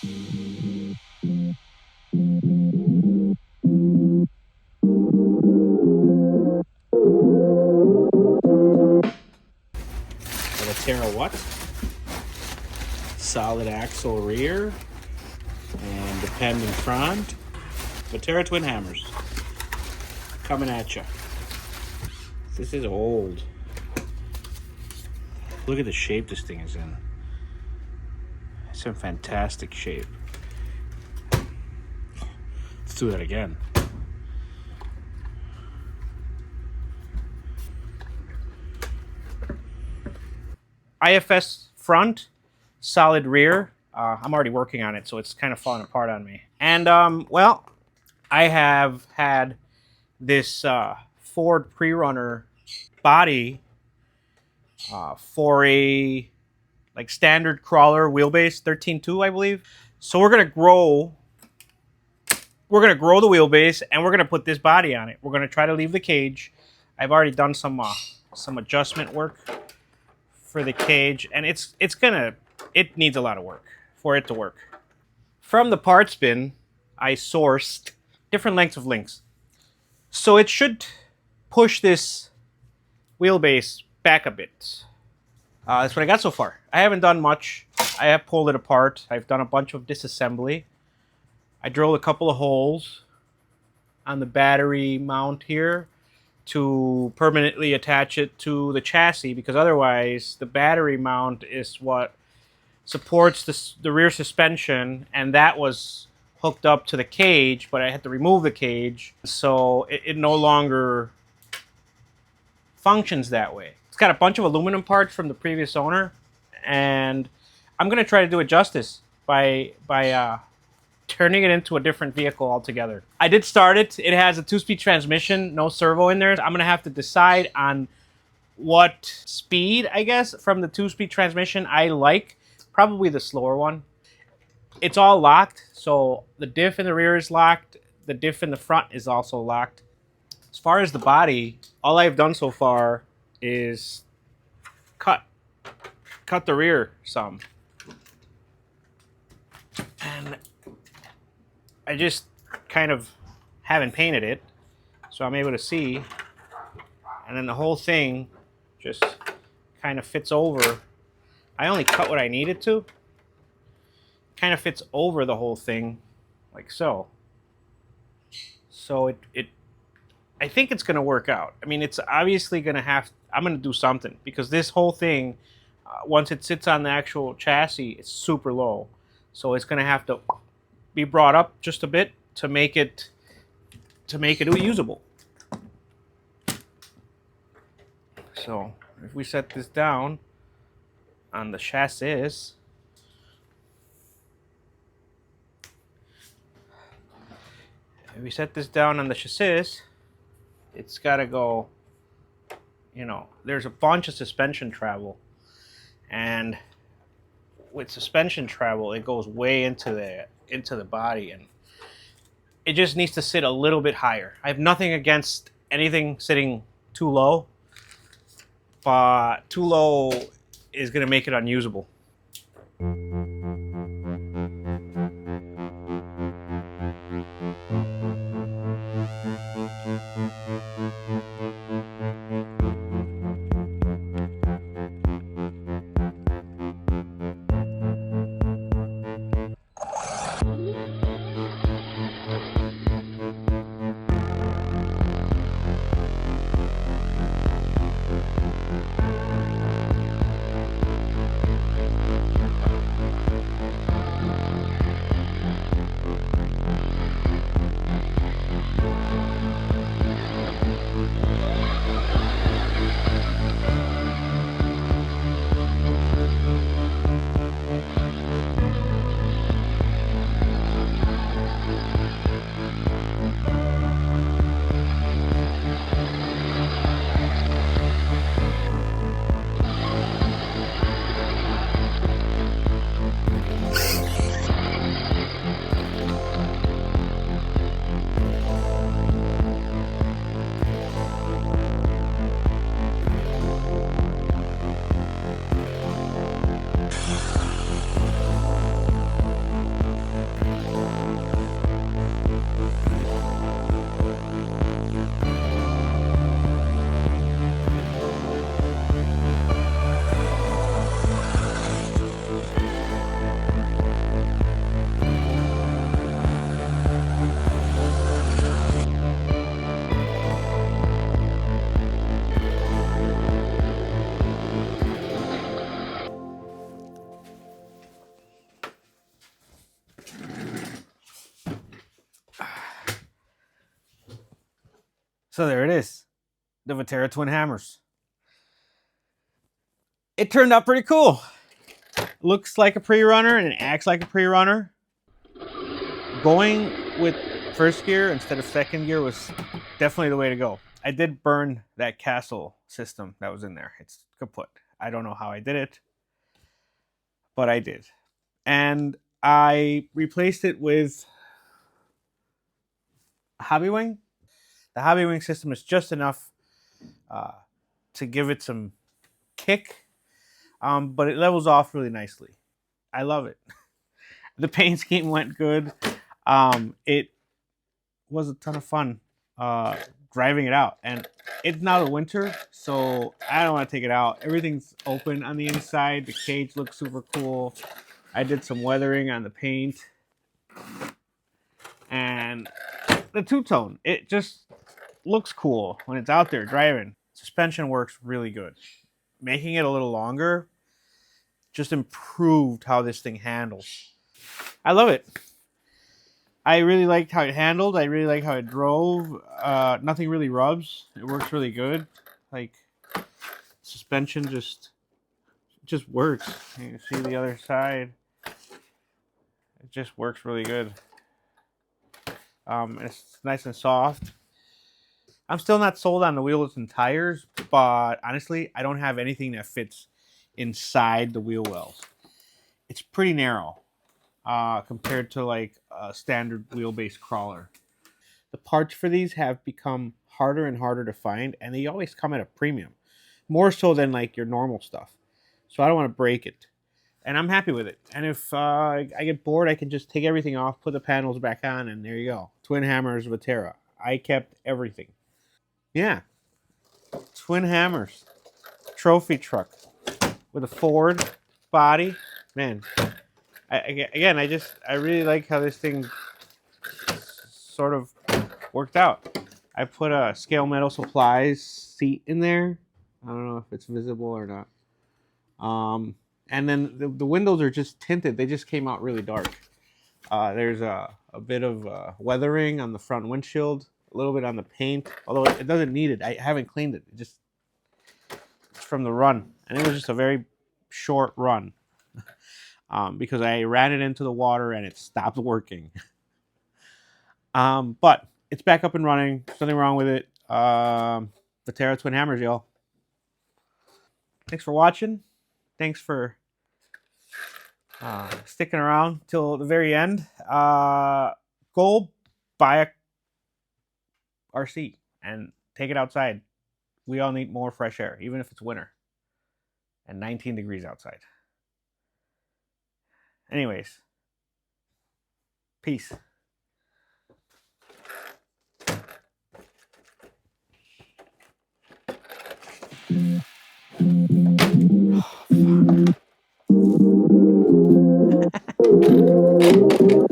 Vaterra what? Solid axle rear and dependent front. Vaterra Twin Hammers coming at you. This is old. Look at the shape this thing is in. It's in fantastic shape. Let's do that again. IFS front, solid rear. I'm already working on it, so it's kind of falling apart on me. And, well, I have had this Ford pre-runner body for a like standard crawler wheelbase, 13.2, I believe. So we're gonna grow the wheelbase and we're gonna put this body on it. We're gonna try to leave the cage. I've already done some adjustment work for the cage, and it needs a lot of work for it to work. From the parts bin, I sourced different lengths of links. So it should push this wheelbase back a bit. That's what I got so far. I haven't done much. I have pulled it apart. I've done a bunch of disassembly. I drilled a couple of holes on the battery mount here to permanently attach it to the chassis, because otherwise the battery mount is what supports the rear suspension, and that was hooked up to the cage, but I had to remove the cage, so it no longer functions that way. It's got a bunch of aluminum parts from the previous owner, and I'm going to try to do it justice by turning it into a different vehicle altogether. I did start it. It has a 2-speed transmission, no servo in there. I'm going to have to decide on what speed, I guess, from the 2-speed transmission I like. Probably the slower one. It's all locked, so the diff in the rear is locked. The diff in the front is also locked. As far as the body, all I've done so far is cut the rear some. And I just kind of haven't painted it, so I'm able to see. And then the whole thing just kind of fits over. I only cut what I needed to. Kind of fits over the whole thing, like so. So I think it's going to work out. I mean, it's obviously going to I'm going to do something, because this whole thing, once it sits on the actual chassis, it's super low. So it's going to have to be brought up just a bit to make it usable. So if we set this down on the chassis, if we set this down on the chassis, it's got to go, there's a bunch of suspension travel, and with suspension travel, it goes way into the body, and it just needs to sit a little bit higher. I have nothing against anything sitting too low, but too low is going to make it unusable. So there it is, the Vaterra Twin Hammers. It turned out pretty cool. Looks like a pre-runner and it acts like a pre-runner. Going with first gear instead of second gear was definitely the way to go. I did burn that castle system that was in there. It's kaput. I don't know how I did it, but I did. And I replaced it with a Hobby Wing. The Hobby Wing system is just enough uh, to give it some kick, but it levels off really nicely. I love it. The paint scheme went good. It was a ton of fun uh, driving it out, and it's now the winter, so I don't want to take it out. Everything's open on the inside. The cage looks super cool. I did some weathering on the paint, and the two-tone, it just looks cool when it's out there driving. Suspension works really good. Making it a little longer just improved how this thing handles. I love it. I really liked how it handled. I really like how it drove. Nothing really rubs. It works really good. Like suspension just works. You can see the other side. It just works really good. It's nice and soft. I'm still not sold on the wheels and tires, but honestly, I don't have anything that fits inside the wheel wells. It's pretty narrow compared to like a standard wheelbase crawler. The parts for these have become harder and harder to find, and they always come at a premium, more so than like your normal stuff. So I don't want to break it, and I'm happy with it. And if I get bored, I can just take everything off, put the panels back on, and there you go. Twin Hammers Vaterra. I kept everything. Yeah, Twin Hammers trophy truck with a Ford body. Man, I really like how this thing sort of worked out. I put a Scale Metal Supplies seat in there. I don't know if it's visible or not. And then the windows are just tinted. They just came out really dark. There's a bit of weathering on the front windshield, a little bit on the paint, although it doesn't need it. I haven't cleaned it. It's from the run, and it was just a very short run because I ran it into the water and it stopped working. But it's back up and running. There's nothing wrong with it. Vaterra Twin Hammers, y'all. Thanks for watching. Thanks for sticking around till the very end. Go buy a RC and take it outside. We all need more fresh air, even if it's winter and 19 degrees outside. Anyways, peace. Oh, fuck.